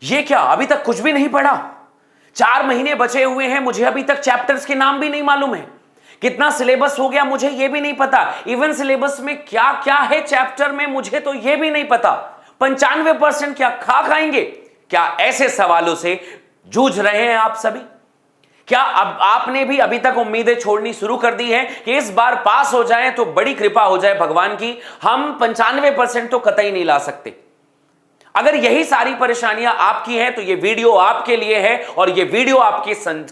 ये क्या, अभी तक कुछ भी नहीं पढ़ा? 4 महीने बचे हुए हैं, मुझे अभी तक चैप्टर्स के नाम भी नहीं मालूम है। कितना सिलेबस हो गया मुझे ये भी नहीं पता। इवन सिलेबस में क्या क्या है चैप्टर में मुझे तो ये भी नहीं पता। 95% क्या खा खाएंगे? क्या ऐसे सवालों से जूझ रहे हैं आप सभी? क्या अब आपने भी अभी तक उम्मीदें छोड़नी शुरू कर दी है कि इस बार पास हो जाए तो बड़ी कृपा हो जाए भगवान की, हम 95% तो कतई नहीं ला सकते? अगर यही सारी परेशानियां आपकी हैं तो ये वीडियो आपके लिए है, और ये वीडियो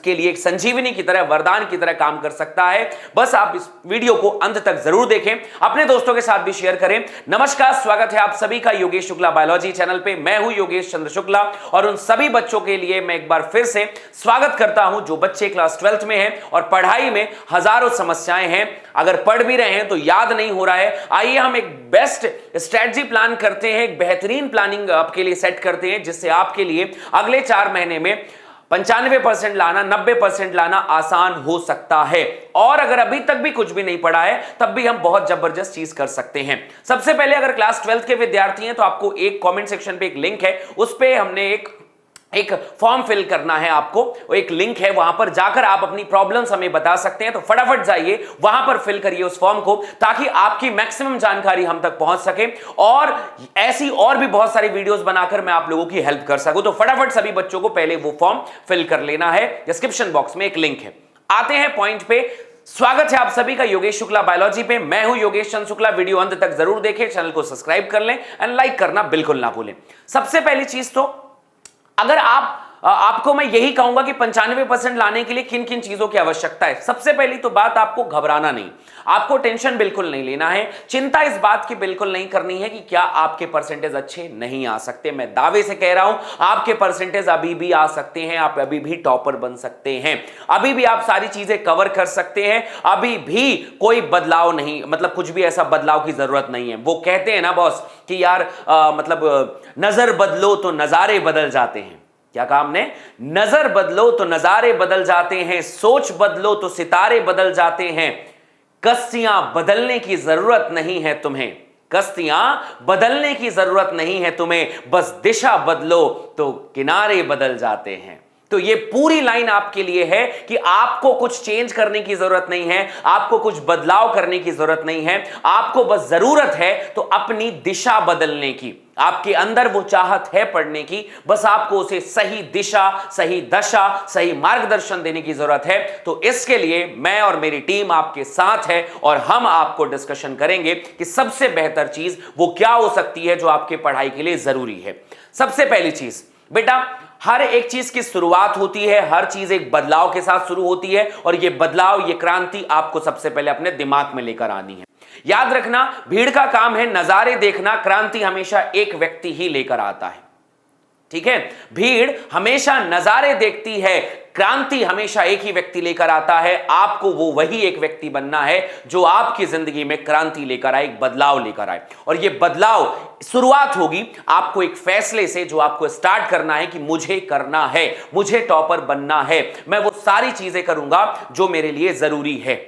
के लिए एक संजीवनी की तरह, वरदान की तरह काम कर सकता है। बस आप इस वीडियो को अंत तक जरूर देखें, अपने दोस्तों के साथ भी शेयर करें। नमस्कार, स्वागत है आप सभी का योगेश शुक्ला बायोलॉजी चैनल पे। मैं हूं योगेश चंद्र शुक्ला, और उन सभी बच्चों के लिए मैं एक बार फिर से स्वागत करता हूं जो बच्चे क्लास 12th में हैं और पढ़ाई में हजारों समस्याएं हैं। अगर पढ़ भी रहे हैं तो याद नहीं हो रहा है, आइए हम एक बेस्ट स्ट्रेटजी प्लान करते हैं, एक बेहतरीन प्लानिंग आपके लिए सेट करते हैं, जिससे आपके लिए अगले 4 महीने में 95% लाना, 90% लाना आसान हो सकता है। और अगर अभी तक भी कुछ भी नहीं पढ़ा है तब भी हम बहुत जबरदस्त चीज कर सकते हैं। सबसे पहले अगर क्लास 12th के विद्यार्थी हैं तो आपको एक कमेंट सेक्शन पे एक लिंक है, उस पे हमने एक फॉर्म फिल करना है आपको, एक लिंक है, वहां पर जाकर आप अपनी प्रॉब्लम्स हमें बता सकते हैं। तो फटाफट जाइए वहां पर फिल करिए उस फॉर्म को, ताकि आपकी मैक्सिमम जानकारी हम तक पहुंच सके और ऐसी और भी बहुत सारी वीडियोस बनाकर मैं आप लोगों की हेल्प कर सकूं। तो फटाफट सभी बच्चों को पहले वो फॉर्म फिल कर लेना है। डिस्क्रिप्शन बॉक्स में एक लिंक है। आते हैं पॉइंट पे। स्वागत है आप सभी का योगेश शुक्ला बायोलॉजी पे। मैं हूं योगेश चंद्र शुक्ला। वीडियो अंत तक जरूर देखें, चैनल को सब्सक्राइब कर लें एंड लाइक करना बिल्कुल ना भूलें। सबसे पहली चीज तो, अगर आपको मैं यही कहूंगा कि 95% लाने के लिए किन किन चीजों की आवश्यकता है। सबसे पहली तो बात, आपको घबराना नहीं, आपको टेंशन बिल्कुल नहीं लेना है, चिंता इस बात की बिल्कुल नहीं करनी है कि क्या आपके परसेंटेज अच्छे नहीं आ सकते। मैं दावे से कह रहा हूं आपके परसेंटेज अभी भी आ सकते हैं, आप अभी भी टॉपर बन सकते हैं, अभी भी आप सारी चीजें कवर कर सकते हैं, अभी भी कोई बदलाव नहीं, मतलब कुछ भी ऐसा बदलाव की जरूरत नहीं है। वो कहते हैं ना बॉस कि यार नजर बदलो तो नजारे बदल जाते हैं। क्या कहा हमने? नजर बदलो तो नजारे बदल जाते हैं, सोच बदलो तो सितारे बदल जाते हैं, कश्तियां बदलने की जरूरत नहीं है तुम्हें, कश्तियां बदलने की जरूरत नहीं है तुम्हें, बस दिशा बदलो तो किनारे बदल जाते हैं। तो ये पूरी लाइन आपके लिए है कि आपको कुछ चेंज करने की जरूरत नहीं है, आपको कुछ बदलाव करने की जरूरत नहीं है, आपको बस जरूरत है तो अपनी दिशा बदलने की। आपके अंदर वो चाहत है पढ़ने की, बस आपको उसे सही दिशा, सही दशा, सही मार्गदर्शन देने की जरूरत है। तो इसके लिए मैं और मेरी टीम आपके साथ है और हम आपको डिस्कशन करेंगे कि सबसे बेहतर चीज वो क्या हो सकती है जो आपके पढ़ाई के लिए जरूरी है। सबसे पहली चीज बेटा, हर एक चीज की शुरुआत होती है, हर चीज एक बदलाव के साथ शुरू होती है, और ये बदलाव, ये क्रांति आपको सबसे पहले अपने दिमाग में लेकर आनी है। याद रखना, भीड़ का काम है नजारे देखना, क्रांति हमेशा एक व्यक्ति ही लेकर आता है। ठीक है, भीड़ हमेशा नजारे देखती है, क्रांति हमेशा एक ही व्यक्ति लेकर आता है। आपको वो वही एक व्यक्ति बनना है जो आपकी जिंदगी में क्रांति लेकर आए, एक बदलाव लेकर आए। और ये बदलाव शुरुआत होगी आपको एक फैसले से, जो आपको स्टार्ट करना है कि मुझे करना है, मुझे टॉपर बनना है, मैं वो सारी चीजें करूंगा जो मेरे लिए जरूरी है,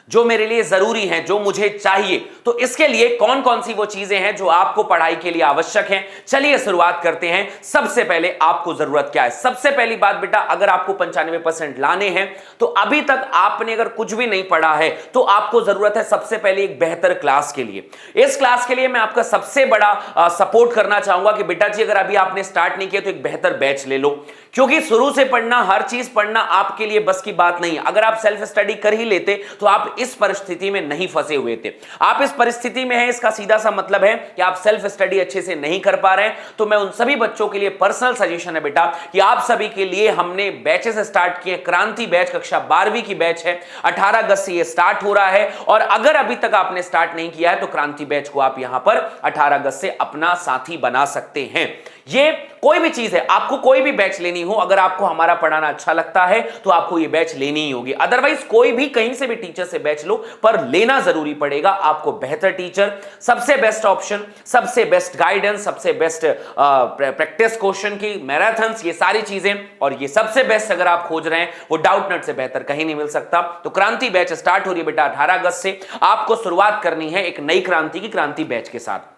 जो मेरे लिए जरूरी है, जो मुझे चाहिए। तो इसके लिए कौन कौन सी वो चीजें हैं जो आपको पढ़ाई के लिए आवश्यक हैं, चलिए शुरुआत करते हैं। सबसे पहले आपको जरूरत क्या है? सबसे पहली बात बेटा, अगर आपको 95% लाने हैं तो अभी तक आपने अगर कुछ भी नहीं पढ़ा है तो आपको जरूरत है सबसे पहले एक बेहतर क्लास के लिए। इस क्लास के लिए मैं आपका सबसे बड़ा सपोर्ट करना चाहूंगा कि बेटा जी, अगर अभी आपने स्टार्ट नहीं किया तो एक बेहतर बैच ले लो, क्योंकि शुरू से पढ़ना, हर चीज पढ़ना आपके लिए बस की बात नहीं। अगर आप सेल्फ स्टडी कर ही लेते तो आप इस परिस्थिति में नहीं फंसे हुए थे। आप इस परिस्थिति में हैं, इसका सीधा सा मतलब है कि आप सेल्फ स्टडी अच्छे से नहीं कर पा रहे हैं। तो मैं उन सभी बच्चों के लिए पर्सनल सजेशन है बेटा कि आप सभी के लिए हमने बैचेस स्टार्ट किए। क्रांति बैच कक्षा 12वीं की बैच है, 18 अगस्त से ये स्टार्ट हो रहा है, और अगर अभी तक आपने स्टार्ट नहीं किया है तो क्रांति बैच को आप यहां पर 18 अगस्त से अपना साथी बना सकते हैं। ये कोई भी चीज है, आपको कोई भी बैच लेनी हो, अगर आपको हमारा पढ़ाना अच्छा लगता है तो आपको ये बैच लेनी ही होगी। अदरवाइज कोई भी कहीं से भी टीचर से बैच लो, पर लेना जरूरी पड़ेगा। आपको बेहतर टीचर, सबसे बेस्ट ऑप्शन, सबसे बेस्ट गाइडेंस, सबसे बेस्ट प्रैक्टिस क्वेश्चन की मैराथन्स, ये सारी चीजें, और ये सबसे बेस्ट अगर आप खोज रहे हैं वो डाउटनट से बेहतर कहीं नहीं मिल सकता। तो क्रांति बैच स्टार्ट हो रही है बेटा 18 अगस्त से। आपको शुरुआत करनी है एक नई क्रांति की, क्रांति बैच के साथ।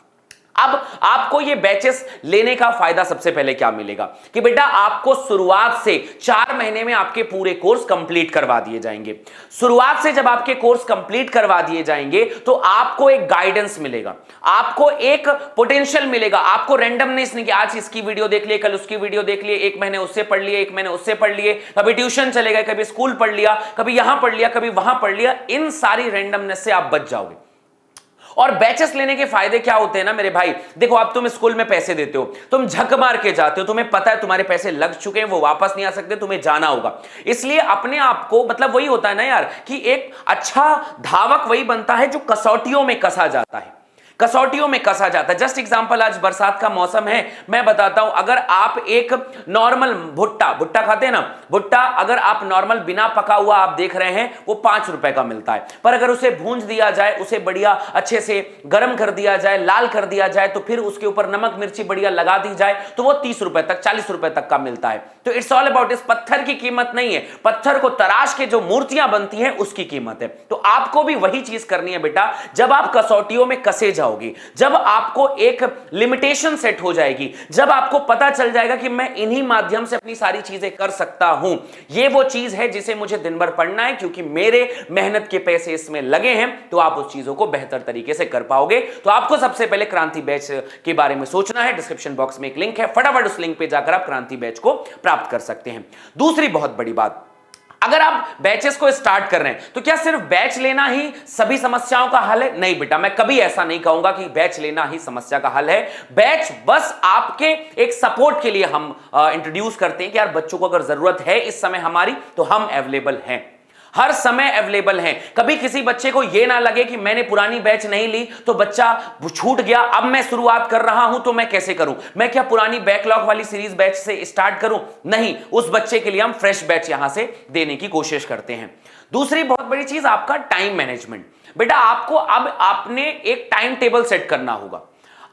अब आपको ये बैचेस लेने का फायदा सबसे पहले क्या मिलेगा कि बेटा आपको शुरुआत से 4 महीने में आपके पूरे कोर्स कंप्लीट करवा दिए जाएंगे। शुरुआत से जब आपके कोर्स कंप्लीट करवा दिए जाएंगे तो आपको एक गाइडेंस मिलेगा, आपको एक पोटेंशियल मिलेगा, आपको रैंडमनेस नहीं कि आज इसकी वीडियो देख लिए, कल उसकी वीडियो देख लिए, एक महीने उससे पढ़ लिए, एक महीने उससे पढ़ लिए, कभी ट्यूशन चले गए, कभी स्कूल पढ़ लिया, कभी यहां पढ़ लिया, कभी वहां पढ़ लिया। इन सारी रैंडमनेस से आप बच जाओगे। और बैचेस लेने के फायदे क्या होते हैं ना मेरे भाई, देखो अब तुम स्कूल में पैसे देते हो, तुम झक मार के जाते हो, तुम्हें पता है तुम्हारे पैसे लग चुके हैं, वो वापस नहीं आ सकते, तुम्हें जाना होगा। इसलिए अपने आप को मतलब वही होता है ना यार कि एक अच्छा धावक वही बनता है जो कसौटियों में कसा जाता है, कसौटियों में कसा जाता है। जस्ट एग्जांपल, आज बरसात का मौसम है, मैं बताता हूं, अगर आप एक नॉर्मल भुट्टा खाते हैं ना, भुट्टा अगर आप नॉर्मल बिना पका हुआ आप देख रहे हैं वो 5 रुपए का मिलता है, पर अगर उसे भूंज दिया जाए, उसे बढ़िया अच्छे से गर्म कर दिया जाए, लाल कर दिया जाए, तो फिर उसके ऊपर नमक मिर्ची बढ़िया लगा दी जाए तो वो 30 रुपए तक 40 रुपए तक का मिलता है। तो इट्स ऑल अबाउट, इस पत्थर की कीमत नहीं है, पत्थर को तराश के जो मूर्तियां बनती हैं उसकी कीमत है। तो आपको भी वही चीज करनी है बेटा, जब आप कसौटियों में कसे जाओ, जब आपको एक लिमिटेशन सेट हो जाएगी, जब आपको पता चल जाएगा कि मैं इन्हीं माध्यम से अपनी सारी चीजें कर सकता हूं, ये वो चीज है जिसे मुझे दिन भर पढ़ना है क्योंकि मेरे मेहनत के पैसे इसमें लगे हैं, तो आप उस चीजों को बेहतर तरीके से कर पाओगे। तो आपको सबसे पहले क्रांति बैच के बारे में सोचना है। डिस्क्रिप्शन बॉक्स में एक लिंक है, फटाफट उस लिंक पे जाकर आप क्रांति बैच को प्राप्त कर सकते हैं। दूसरी बहुत बड़ी बात, अगर आप बैचेस को स्टार्ट कर रहे हैं तो क्या सिर्फ बैच लेना ही सभी समस्याओं का हल है? नहीं बेटा, मैं कभी ऐसा नहीं कहूंगा कि बैच लेना ही समस्या का हल है। बैच बस आपके एक सपोर्ट के लिए हम इंट्रोड्यूस करते हैं कि यार बच्चों को अगर जरूरत है इस समय हमारी, तो हम अवेलेबल हैं, हर समय अवेलेबल हैं। कभी किसी बच्चे को यह ना लगे कि मैंने पुरानी बैच नहीं ली तो बच्चा छूट गया, अब मैं शुरुआत कर रहा हूं तो मैं कैसे करूं, मैं क्या पुरानी बैकलॉग वाली सीरीज बैच से स्टार्ट करूं? नहीं, उस बच्चे के लिए हम फ्रेश बैच यहां से देने की कोशिश करते हैं। दूसरी बहुत बड़ी चीज आपका टाइम मैनेजमेंट। बेटा आपको अब आपने एक टाइम टेबल सेट करना होगा,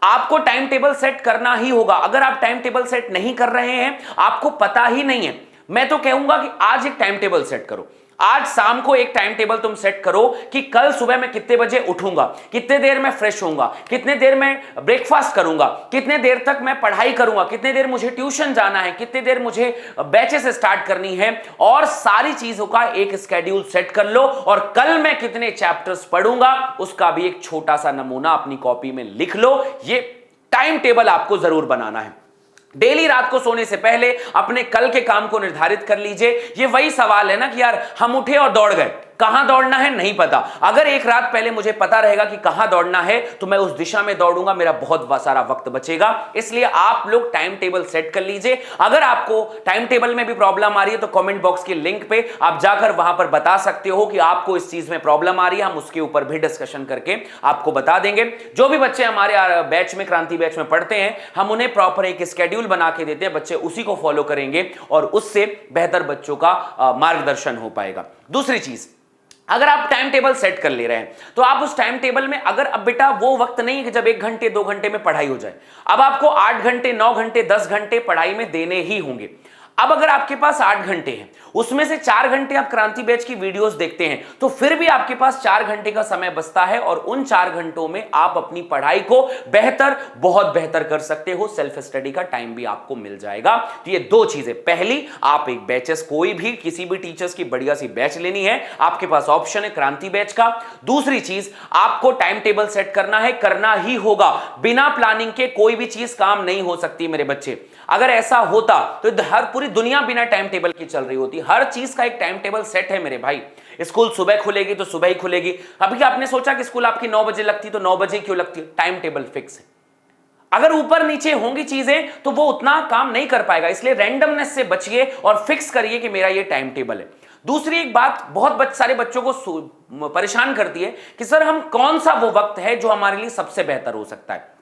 आपको टाइम टेबल सेट करना ही होगा। अगर आप टाइम टेबल सेट नहीं कर रहे हैं, आपको पता ही नहीं है, मैं तो कहूंगा कि आज एक टाइम टेबल सेट करो। आज शाम को एक टाइम टेबल तुम सेट करो कि कल सुबह मैं कितने बजे उठूंगा, कितने देर में फ्रेश होऊंगा, कितने देर में ब्रेकफास्ट करूंगा, कितने देर तक मैं पढ़ाई करूंगा, कितने देर मुझे ट्यूशन जाना है, कितने देर मुझे बैचेस स्टार्ट करनी है, और सारी चीजों का एक स्केड्यूल सेट कर लो। और कल मैं कितने चैप्टर्स पढ़ूंगा उसका भी एक छोटा सा नमूना अपनी कॉपी में लिख लो। ये टाइम टेबल आपको जरूर बनाना है। डेली रात को सोने से पहले अपने कल के काम को निर्धारित कर लीजिए। ये वही सवाल है ना कि यार हम उठे और दौड़ गए, कहां दौड़ना है नहीं पता। अगर एक रात पहले मुझे पता रहेगा कि कहां दौड़ना है तो मैं उस दिशा में दौड़ूंगा, मेरा बहुत सारा वक्त बचेगा। इसलिए आप लोग टाइम टेबल सेट कर लीजिए। अगर आपको टाइम टेबल में भी प्रॉब्लम आ रही है तो कमेंट बॉक्स के लिंक पे आप जाकर वहां पर बता सकते हो कि आपको इस चीज में प्रॉब्लम आ रही है, हम उसके ऊपर भी डिस्कशन करके आपको बता देंगे। जो भी बच्चे हमारे बैच में, क्रांति बैच में पढ़ते हैं, हम उन्हें प्रॉपर एक स्केड्यूल बना के देते हैं, बच्चे उसी को फॉलो करेंगे और उससे बेहतर बच्चों का मार्गदर्शन हो पाएगा। दूसरी चीज, अगर आप टाइम टेबल सेट कर ले रहे हैं तो आप उस टाइम टेबल में, अगर अब बेटा वो वक्त नहीं है कि जब 1 घंटे 2 घंटे में पढ़ाई हो जाए, अब आपको 8 घंटे 9 घंटे 10 घंटे पढ़ाई में देने ही होंगे। अब अगर आपके पास 8 घंटे हैं, उसमें से 4 घंटे आप क्रांति बैच की वीडियोस देखते हैं, तो फिर भी आपके पास 4 घंटे का समय बचता है और उन 4 घंटों में आप अपनी पढ़ाई को बेहतर, बहुत बेहतर कर सकते हो। सेल्फ स्टडी का टाइम भी आपको मिल जाएगा। तो ये 2 चीजें, पहली, आप एक बैचेस, कोई भी किसी भी टीचर्स की बढ़िया सी बैच लेनी है, आपके पास ऑप्शन है क्रांति बैच का। दूसरी चीज, आपको टाइम टेबल सेट करना है, करना ही होगा। बिना प्लानिंग के कोई भी चीज काम नहीं हो सकती मेरे बच्चे। अगर ऐसा होता तो हर पूरी दुनिया बिना टाइम टेबल की चल रही होती। हर चीज का एक टाइम टेबल सेट है मेरे भाई। स्कूल सुबह खुलेगी तो सुबह ही खुलेगी। अभी आपने सोचा कि स्कूल आपकी 9 बजे लगती तो 9 बजे क्यों लगती? टाइम टेबल फिक्स है। अगर ऊपर नीचे होंगी चीजें तो वो उतना काम नहीं कर पाएगा। इसलिए रैंडमनेस से बचिए और फिक्स करिए कि मेरा ये टाइम टेबल है। दूसरी एक बात बहुत सारे बच्चों को परेशान करती है कि सर हम कौन सा वो वक्त है जो हमारे लिए सबसे बेहतर हो सकता है।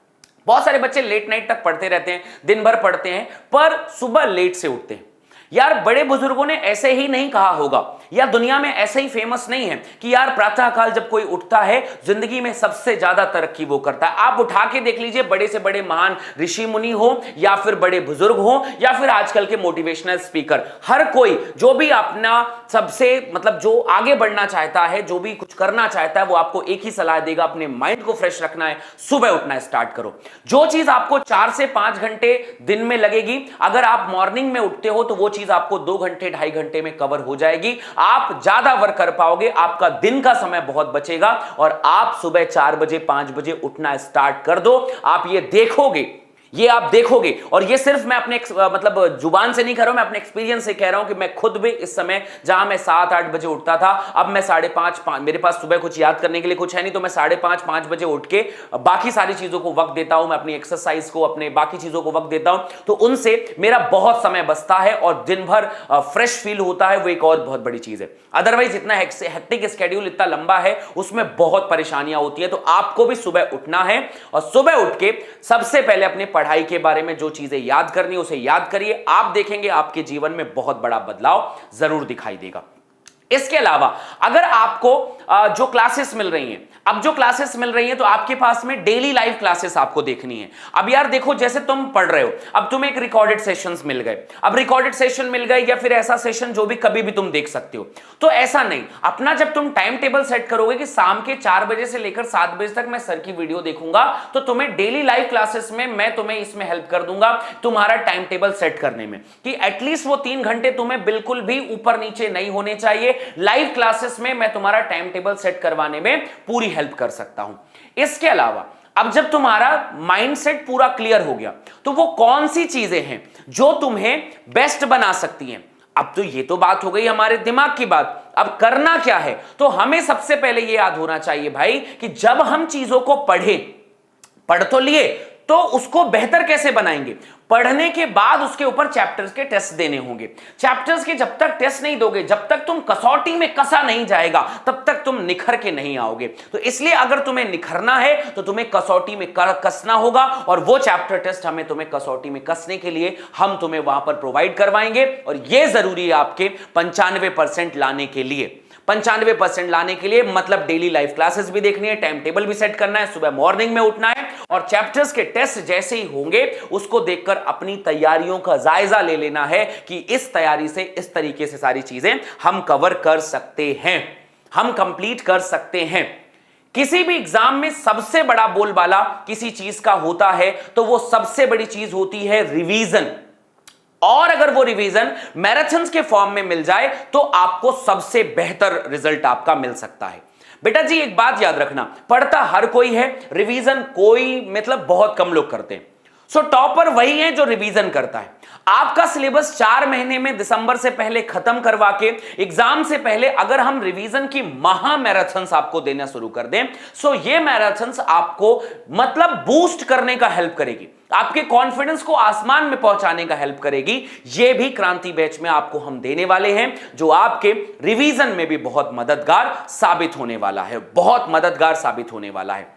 बहुत सारे बच्चे लेट नाइट तक पढ़ते रहते हैं, दिन भर पढ़ते हैं, पर सुबह लेट से उठते हैं। यार बड़े बुजुर्गों ने ऐसे ही नहीं कहा होगा, या दुनिया में ऐसे ही फेमस नहीं है कि यार प्रातःकाल जब कोई उठता है जिंदगी में सबसे ज्यादा तरक्की वो करता है। आप उठा के देख लीजिए, बड़े से बड़े महान ऋषि मुनि हो या फिर बड़े बुजुर्ग हो या फिर आजकल के मोटिवेशनल स्पीकर, हर कोई जो भी अपना सबसे मतलब जो आगे बढ़ना चाहता है, जो भी कुछ करना चाहता है, वो आपको एक ही सलाह देगा, अपने माइंड को फ्रेश रखना है, सुबह उठना स्टार्ट करो। जो चीज आपको 4 से 5 घंटे दिन में लगेगी, अगर आप मॉर्निंग में उठते हो तो वो चीज आपको 2 घंटे 2.5 घंटे में कवर हो जाएगी। आप ज्यादा वर्क कर पाओगे, आपका दिन का समय बहुत बचेगा और आप सुबह 4 बजे 5 बजे उठना स्टार्ट कर दो। आप ये देखोगे, ये आप देखोगे, और ये सिर्फ मैं अपने मतलब जुबान से नहीं कह रहा हूं, मैं अपने एक्सपीरियंस से कह रहा हूं कि मैं खुद भी इस समय जहां मैं 7-8 बजे उठता था, अब मैं 5:30 मेरे पास सुबह कुछ याद करने के लिए कुछ है नहीं, तो मैं 5:30 बजे उठ के बाकी सारी चीजों को वक्त देता हूं, मैं अपनी एक्सरसाइज को, अपने बाकी चीजों को वक्त देता हूं, तो उनसे मेरा बहुत समय बचता है और दिन भर फ्रेश फील होता है। वो एक और बहुत बड़ी चीज है। अदरवाइज इतना हेक्टिक स्केड्यूल, इतना लंबा है, उसमें बहुत परेशानियां होती है। तो आपको भी सुबह उठना है और सुबह उठ के सबसे पहले अपने पढ़ाई के बारे में जो चीजें याद करनी है उसे याद करिए। आप देखेंगे आपके जीवन में बहुत बड़ा बदलाव जरूर दिखाई देगा। इसके अलावा अगर आपको जो क्लासेस मिल रही हैं, अब जो क्लासेस मिल रही हैं तो आपके पास में डेली लाइव क्लासेस आपको देखनी है। अब यार देखो, जैसे तुम पढ़ रहे हो, अब तुम्हें एक रिकॉर्डेड सेशंस मिल गए, अब रिकॉर्डेड सेशन मिल गए या फिर ऐसा सेशन जो भी कभी भी तुम देख सकते हो, तो ऐसा नहीं, अपना जब तुम टाइम टेबल सेट करोगे कि शाम के 4 बजे से लेकर 7 बजे तक मैं सर की वीडियो देखूंगा, तो तुम्हें डेली लाइव क्लासेस में मैं तुम्हें इसमें हेल्प कर दूंगा तुम्हारा टाइम टेबल सेट करने में, कि एटलीस्ट वो 3 घंटे तुम्हें बिल्कुल भी ऊपर नीचे नहीं होने चाहिए। लाइव क्लासेस में मैं तुम्हारा टाइम टेबल सेट करवाने में पूरी हेल्प कर सकता हूं। इसके अलावा अब जब तुम्हारा माइंडसेट पूरा क्लियर हो गया, तो वो कौन सी चीजें हैं जो तुम्हें बेस्ट बना सकती हैं। अब तो ये तो बात हो गई हमारे दिमाग की बात, अब करना क्या है। तो हमें सबसे पहले ये याद होना चाहिए भाई कि जब हम चीजों को पढ़ तो लिए, तो उसको बेहतर कैसे बनाएंगे। पढ़ने के बाद उसके ऊपर चैप्टर्स के टेस्ट देने होंगे। चैप्टर्स के जब तक टेस्ट नहीं दोगे, जब तक तुम कसौटी में कसा नहीं जाएगा, तब तक तुम निखर के नहीं आओगे। तो इसलिए अगर तुम्हें निखरना है तो तुम्हें कसौटी में कसना होगा, और वो चैप्टर टेस्ट हमें तुम्हें कसौटी में कसने के लिए हम तुम्हें वहां पर प्रोवाइड करवाएंगे। और यह जरूरी है आपके 95% लाने के लिए। 95% लाने के लिए मतलब डेली लाइव क्लासेस भी देखनी है, टाइम टेबल भी सेट करना है, सुबह मॉर्निंग में उठना है, और चैप्टर्स के टेस्ट जैसे ही होंगे उसको देखकर अपनी तैयारियों का जायजा ले लेना है कि इस तैयारी से इस तरीके से सारी चीजें हम कवर कर सकते हैं, हम कंप्लीट कर सकते हैं। किसी भी एग्जाम में सबसे बड़ा बोलबाला किसी चीज का होता है तो वो सबसे बड़ी चीज होती है रिवीजन। और अगर वो रिवीजन मैराथन्स के फॉर्म में मिल जाए तो आपको सबसे बेहतर रिजल्ट आपका मिल सकता है। बेटा जी एक बात याद रखना, पढ़ता हर कोई है, रिवीजन कोई मतलब बहुत कम लोग करते हैं। सो टॉपर वही है जो रिवीजन करता है। आपका सिलेबस 4 महीने में दिसंबर से पहले खत्म करवा के एग्जाम से पहले अगर हम रिवीजन की महा मैराथन्स आपको देना शुरू कर दें, सो ये मैराथन्स आपको मतलब बूस्ट करने का हेल्प करेगी, आपके कॉन्फिडेंस को आसमान में पहुंचाने का हेल्प करेगी। ये भी क्रांति बैच में आपको हम देने वाले हैं, जो आपके रिवीजन में भी बहुत मददगार साबित होने वाला है, बहुत मददगार साबित होने वाला है।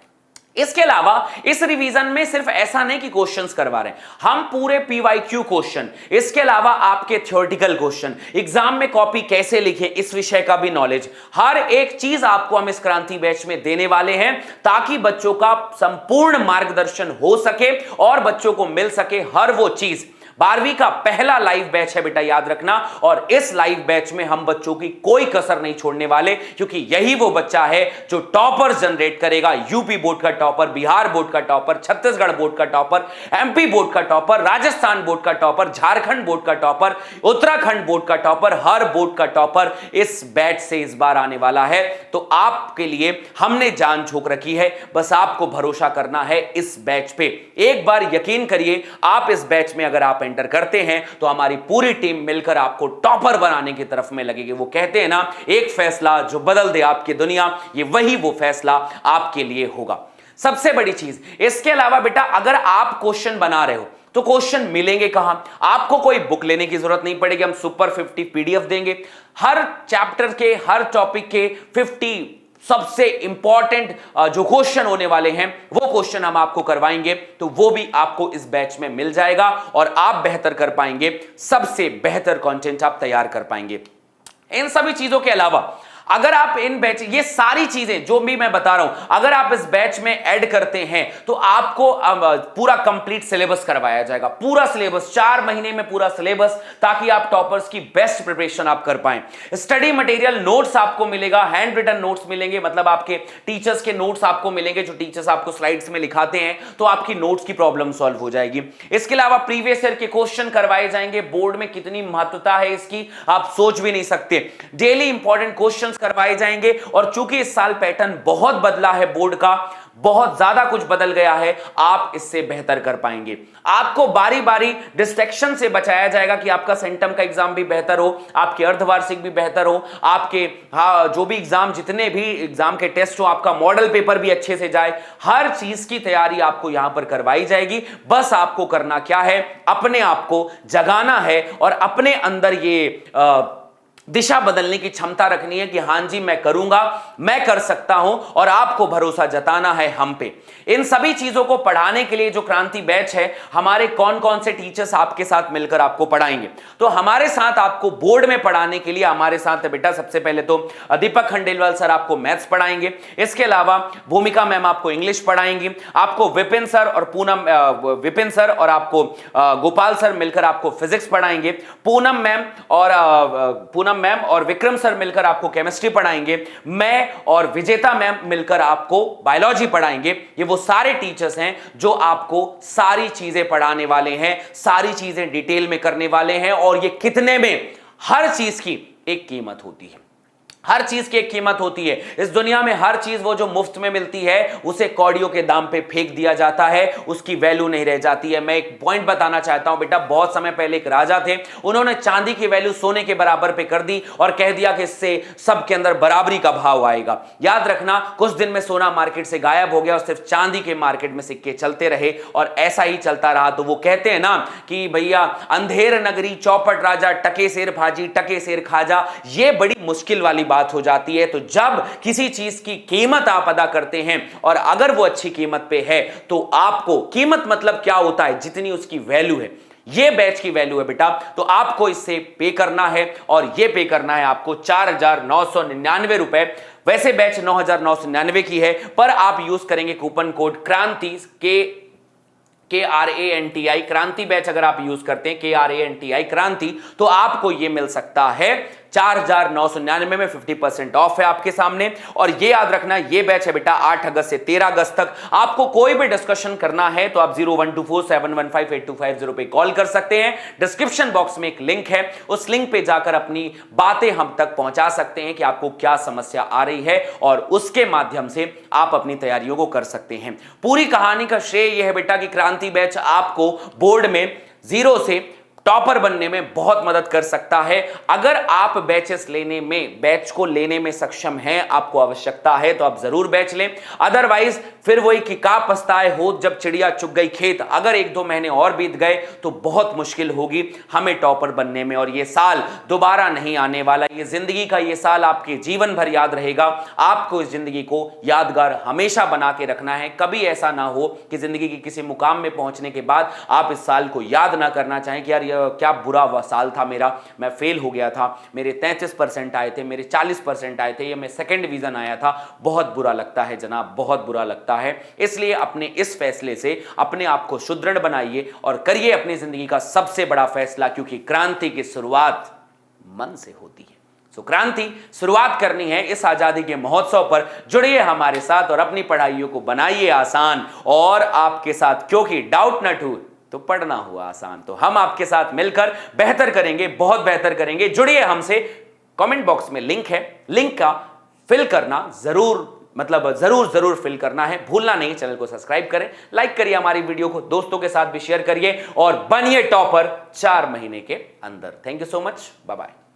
इसके अलावा इस रिवीजन में सिर्फ ऐसा नहीं कि क्वेश्चंस करवा रहे हैं, हम पूरे पीवाईक्यू क्वेश्चन, इसके अलावा आपके थ्योरेटिकल क्वेश्चन, एग्जाम में कॉपी कैसे लिखें इस विषय का भी नॉलेज, हर एक चीज आपको हम इस क्रांति बैच में देने वाले हैं, ताकि बच्चों का संपूर्ण मार्गदर्शन हो सके और बच्चों को मिल सके हर वो चीज। 12वीं का पहला लाइव बैच है बेटा, याद रखना। और इस लाइव बैच में हम बच्चों की कोई कसर नहीं छोड़ने वाले, क्योंकि यही वो बच्चा है जो टॉपर जनरेट करेगा। यूपी बोर्ड का टॉपर, बिहार बोर्ड का टॉपर, छत्तीसगढ़ बोर्ड का टॉपर, एमपी बोर्ड का टॉपर, राजस्थान बोर्ड का टॉपर, झारखंड बोर्ड का टॉपर, उत्तराखंड बोर्ड का टॉपर, हर बोर्ड का टॉपर इस बैच से इस बार आने वाला है। तो आपके लिए हमने जान झोंक रखी है, बस आपको भरोसा करना है इस बैच पे। एक बार यकीन करिए, आप इस बैच में अगर आप एंटर करते हैं तो हमारी पूरी टीम मिलकर आपको टॉपर बनाने की तरफ में लगेगी। वो कहते हैं ना, एक फैसला जो बदल दे आपकी दुनिया, ये वही वो फैसला आपके लिए होगा। सबसे बड़ी चीज इसके अलावा बेटा, अगर आप क्वेश्चन बना रहे हो तो क्वेश्चन मिलेंगे कहां, आपको कोई बुक लेने की जरूरत नहीं पड़ेगी, हम सुपर 50 पीडीएफ देंगे। हर चैप्टर के, हर टॉपिक के 50 सबसे इंपॉर्टेंट जो क्वेश्चन होने वाले हैं वो क्वेश्चन हम आपको करवाएंगे, तो वो भी आपको इस बैच में मिल जाएगा और आप बेहतर कर पाएंगे, सबसे बेहतर कंटेंट आप तैयार कर पाएंगे। इन सभी चीजों के अलावा अगर आप इन बैच, ये सारी चीजें जो भी मैं बता रहा हूं, अगर आप इस बैच में ऐड करते हैं तो आपको पूरा कंप्लीट सिलेबस करवाया जाएगा, पूरा सिलेबस 4 महीने में पूरा सिलेबस, ताकि आप टॉपर्स की बेस्ट प्रिपरेशन आप कर पाएं। स्टडी मटेरियल नोट्स आपको मिलेगा, हैंड रिटन नोट्स मिलेंगे, मतलब आपके टीचर्स के नोट्स आपको मिलेंगे, जो टीचर्स आपको स्लाइड्स में लिखाते हैं, तो आपकी नोट्स की प्रॉब्लम सॉल्व हो जाएगी। इसके अलावा प्रीवियस ईयर के क्वेश्चन करवाए जाएंगे, बोर्ड में कितनी महत्वता है इसकी आप सोच भी नहीं सकते। डेली इंपॉर्टेंट क्वेश्चंस करवाए जाएंगे, और चूंकि इस साल पैटर्न बहुत बदला है, बोर्ड का बहुत ज्यादा कुछ बदल गया है, आप इससे बेहतर कर पाएंगे। आपको बारी बारी डिस्ट्रैक्शन से बचाया जाएगा कि आपका सेंटम का एग्जाम भी बेहतर हो, आपके अर्धवार्षिक भी बेहतर हो, आपके जो भी एग्जाम, जितने भी एग्जाम के टेस्ट हो, आपका मॉडल पेपर भी अच्छे से जाए, हर चीज की तैयारी आपको यहां पर करवाई जाएगी। बस आपको करना क्या है, अपने आप को जगाना है और अपने अंदर ये दिशा बदलने की क्षमता रखनी है कि हां जी मैं करूंगा, मैं कर सकता हूं, और आपको भरोसा जताना है हम पे। इन सभी चीजों को पढ़ाने के लिए जो क्रांति बैच है, हमारे कौन कौन से टीचर्स आपके साथ मिलकर आपको पढ़ाएंगे, तो हमारे साथ आपको बोर्ड में पढ़ाने के लिए हमारे साथ बेटा सबसे पहले तो दीपक खंडेलवाल सर आपको मैथ्स पढ़ाएंगे। इसके अलावा भूमिका मैम आपको इंग्लिश पढ़ाएंगी, आपको विपिन सर और आपको गोपाल सर मिलकर आपको फिजिक्स पढ़ाएंगे, पूनम मैम और विक्रम सर मिलकर आपको केमिस्ट्री पढ़ाएंगे, मैं और विजेता मैम मिलकर आपको बायोलॉजी पढ़ाएंगे। ये वो सारे टीचर्स हैं जो आपको सारी चीजें पढ़ाने वाले हैं, सारी चीजें डिटेल में करने वाले हैं, और ये कितने में, हर चीज की एक कीमत होती है, हर चीज की एक कीमत होती है। इस दुनिया में हर चीज वो जो मुफ्त में मिलती है उसे कौड़ियों के दाम पे फेंक दिया जाता है, उसकी वैल्यू नहीं रह जाती है। मैं एक पॉइंट बताना चाहता हूं बेटा, बहुत समय पहले एक राजा थे, उन्होंने चांदी की वैल्यू सोने के बराबर पे कर दी और कह दिया कि इससे सबके अंदर बराबरी का भाव आएगा। याद रखना, कुछ दिन में सोना मार्केट से गायब हो गया और सिर्फ चांदी के मार्केट में सिक्के चलते रहे, और ऐसा ही चलता रहा। तो वो कहते हैं ना कि भैया अंधेर नगरी चौपट राजा, टके शेर भाजी टके शेर खाजा, ये बड़ी मुश्किल वाली बात हो जाती है। तो जब किसी चीज की कीमत आप अदा करते हैं और अगर वो अच्छी कीमत पे है, तो आपको, कीमत मतलब क्या होता है, जितनी उसकी वैल्यू है, ये बैच की वैल्यू है बेटा, तो आपको इससे पे करना है, और ये पे करना है आपको 4,999 रुपए। वैसे बैच 9,999 की है, पर आप यूज करेंगे कूपन कोड क्रांति KRANTI क्रांति बैच, अगर आप यूज करते हैं KRANTI क्रांति, तो आपको ये मिल सकता है 4,999 में 50% ऑफ है आपके सामने। और ये याद रखना, ये बैच है बेटा 8 अगस्त से 13 अगस्त तक। आपको कोई भी डिस्कशन करना है तो आप 012471158250 पे कॉल कर सकते हैं। डिस्क्रिप्शन बॉक्स में एक लिंक है, उस लिंक पे जाकर अपनी बातें हम तक पहुंचा सकते हैं कि आपको क्या समस्या आ रही है, और उसके माध्यम से आप अपनी तैयारियों को कर सकते हैं। पूरी कहानी का श्रेय यह है बेटा कि क्रांति बैच आपको बोर्ड में 0 से टॉपर बनने में बहुत मदद कर सकता है। अगर आप बैच को लेने में सक्षम हैं, आपको आवश्यकता है, तो आप जरूर बैच लें। अदरवाइज फिर वही कि का पछताए हो जब चिड़िया चुग गई खेत, अगर 1-2 महीने और बीत गए तो बहुत मुश्किल होगी हमें टॉपर बनने में, और ये साल दोबारा नहीं आने वाला। ये जिंदगी का ये साल आपके जीवन भर याद रहेगा। आपको इस जिंदगी को यादगार हमेशा बना के रखना है। कभी ऐसा ना हो कि जिंदगी के किसी मुकाम में पहुंचने के बाद आप इस साल को याद ना करना चाहें कि यार क्या बुरा वह साल था मेरा, मैं फेल हो गया था, मेरे 33% आए थे, मेरे 40% आए थे, या मैं सेकंड डिवीजन आया था। बहुत बुरा लगता है जनाब, बहुत बुरा लगता है। इसलिए अपने इस फैसले से अपने आप को सुदृढ़ बनाइए और करिए अपनी जिंदगी का सबसे बड़ा फैसला, क्योंकि क्रांति की शुरुआत मन से होती है। क्रांति शुरुआत करनी है इस आजादी के महोत्सव पर। जुड़िए हमारे साथ और अपनी पढ़ाइयों को बनाइए आसान, और आपके साथ, क्योंकि डाउट नट हो तो पढ़ना हुआ आसान। तो हम आपके साथ मिलकर बेहतर करेंगे, बहुत बेहतर करेंगे। जुड़िए हमसे, कमेंट बॉक्स में लिंक है, लिंक का फिल करना जरूर फिल करना है, भूलना नहीं। चैनल को सब्सक्राइब करें, लाइक करिए हमारी वीडियो को, दोस्तों के साथ भी शेयर करिए, और बनिए टॉपर 4 महीने के अंदर। Thank you so much, bye bye.